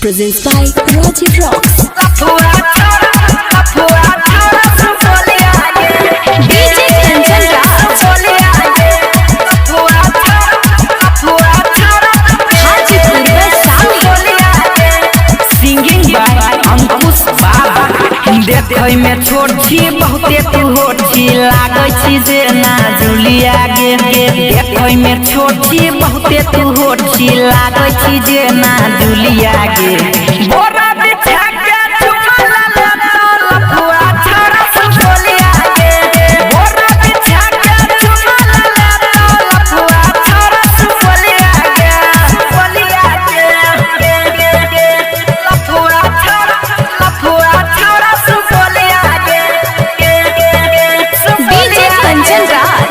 presents by Rajiv Rocks. DJ Kanchan Raj, Hajipur Vaishali, singing by Ankush Baba. देखै में छोट छी बहुते तू होट छी, लागै छी जे ना जुलिया गे। देखै में छोट छी बहुते तू होट छी, लागै छी जे ना जुलिया गे। बोरा बिछा के चुमा ला लफुआ छोरा सुलिया गे। बोरा बिछा के चुमा ला लफुआ छोरा सुलिया गे। सुलिया गे लफुआ छोरा सुलिया गे। DJ Kanchan Raj,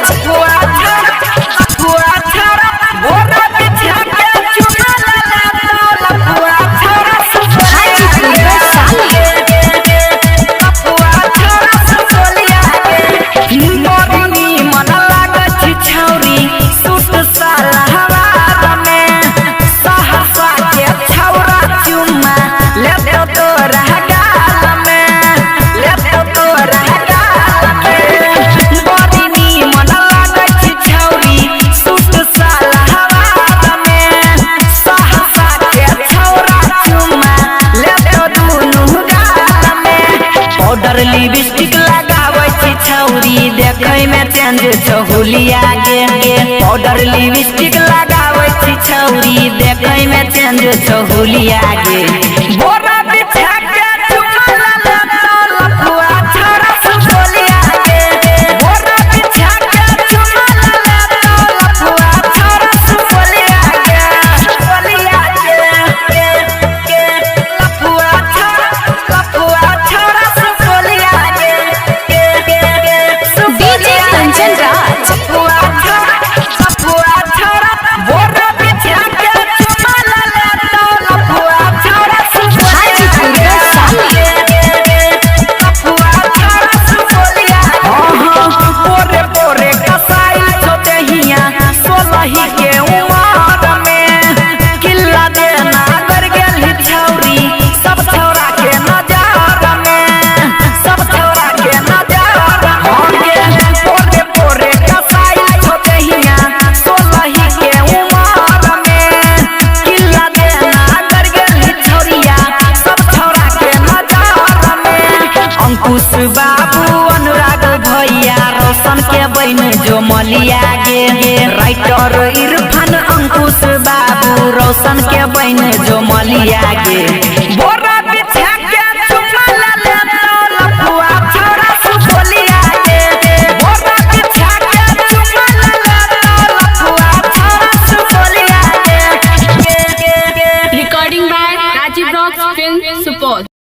Hajipur Vaishali, powder lipstick लगाबै छी छौरी, देखै में चेंज चहुलिया गे। पाउडर लिपस्टिक लगाबै छी छौरी, देखै में चेंज चहुलिया गे। बोरा बिछा के चुमा ला लफुआ छोरा सुलिया गे। बोरा बिछा के चुमा ला लफुआ छोरा सुलिया गे। सुलिया गे लफुआ छोरा सुलिया गे। DJ Kanchan Raj, Hajipur Vaishali, पोरे पोरे कसाई छोटहिया सोलही के उमर में किल्ला देना कर गेली छौरी, सब छौरा के नजर में। सब छौरा के नजर में पोरे पोरे कसाई छोटहिया सोलही के उमर में किल्ला देना कर गेली छौरिया, सब छौरा के नजर में। अंकुश बाबू अनुराग भैया रोशन के बहन जो मलिया गे। राइटर इरफान अंकुश बाबू रोशन के बहन जो मलिया गे।